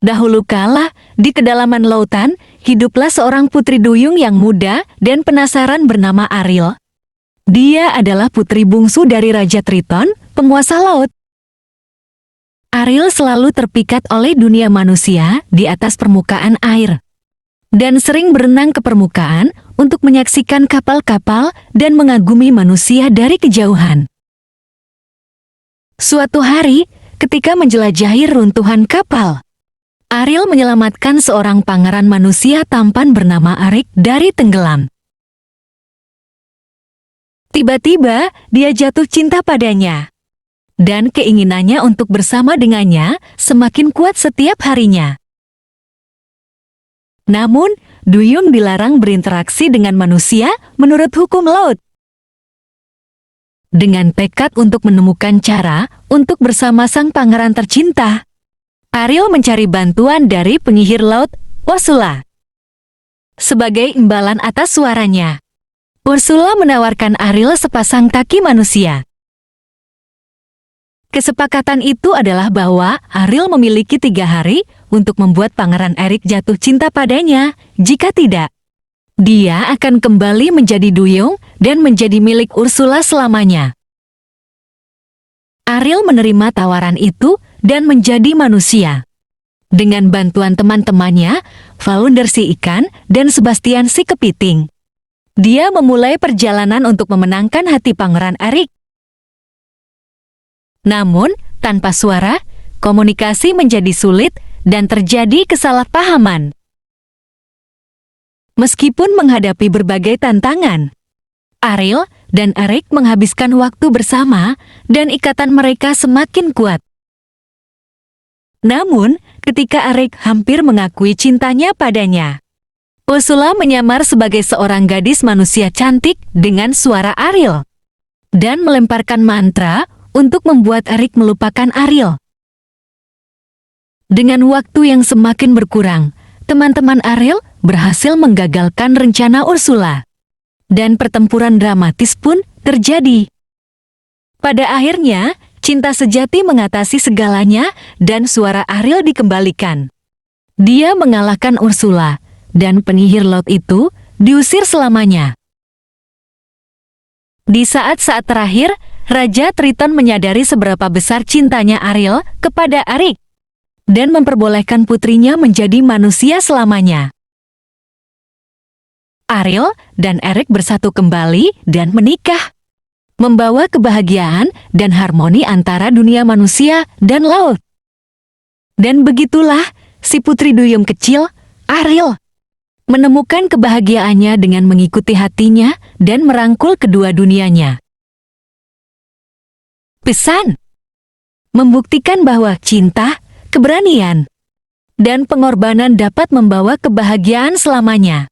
Dahulu kala, di kedalaman lautan, hiduplah seorang putri duyung yang muda dan penasaran bernama Ariel. Dia adalah putri bungsu dari Raja Triton, penguasa laut. Ariel selalu terpikat oleh dunia manusia di atas permukaan air, dan sering berenang ke permukaan untuk menyaksikan kapal-kapal dan mengagumi manusia dari kejauhan. Suatu hari, ketika menjelajahi runtuhan kapal, Ariel menyelamatkan seorang pangeran manusia tampan bernama Arik dari tenggelam. Tiba-tiba, dia jatuh cinta padanya, dan keinginannya untuk bersama dengannya semakin kuat setiap harinya. Namun, duyung dilarang berinteraksi dengan manusia menurut hukum laut. Dengan tekad untuk menemukan cara untuk bersama sang pangeran tercinta, Ariel mencari bantuan dari penyihir laut, Ursula. Sebagai imbalan atas suaranya, Ursula menawarkan Ariel sepasang kaki manusia. Kesepakatan itu adalah bahwa Ariel memiliki 3 hari untuk membuat Pangeran Arik jatuh cinta padanya. Jika tidak, dia akan kembali menjadi duyung dan menjadi milik Ursula selamanya. Ariel menerima tawaran itu dan menjadi manusia. Dengan bantuan teman-temannya, Flounder si ikan dan Sebastian si kepiting, dia memulai perjalanan untuk memenangkan hati Pangeran Arik. Namun, tanpa suara, komunikasi menjadi sulit dan terjadi kesalahpahaman. Meskipun menghadapi berbagai tantangan, Ariel dan Arik menghabiskan waktu bersama dan ikatan mereka semakin kuat. Namun, ketika Arik hampir mengakui cintanya padanya, Ursula menyamar sebagai seorang gadis manusia cantik dengan suara Ariel dan melemparkan mantra untuk membuat Arik melupakan Ariel. Dengan waktu yang semakin berkurang, teman-teman Ariel berhasil menggagalkan rencana Ursula, dan pertempuran dramatis pun terjadi. Pada akhirnya, cinta sejati mengatasi segalanya dan suara Ariel dikembalikan. Dia mengalahkan Ursula, dan penyihir laut itu diusir selamanya. Di saat-saat terakhir, Raja Triton menyadari seberapa besar cintanya Ariel kepada Arik dan memperbolehkan putrinya menjadi manusia selamanya. Ariel dan Arik bersatu kembali dan menikah, membawa kebahagiaan dan harmoni antara dunia manusia dan laut. Dan begitulah si putri duyung kecil, Ariel, menemukan kebahagiaannya dengan mengikuti hatinya dan merangkul kedua dunianya. Pesan: membuktikan bahwa cinta, keberanian, dan pengorbanan dapat membawa kebahagiaan selamanya.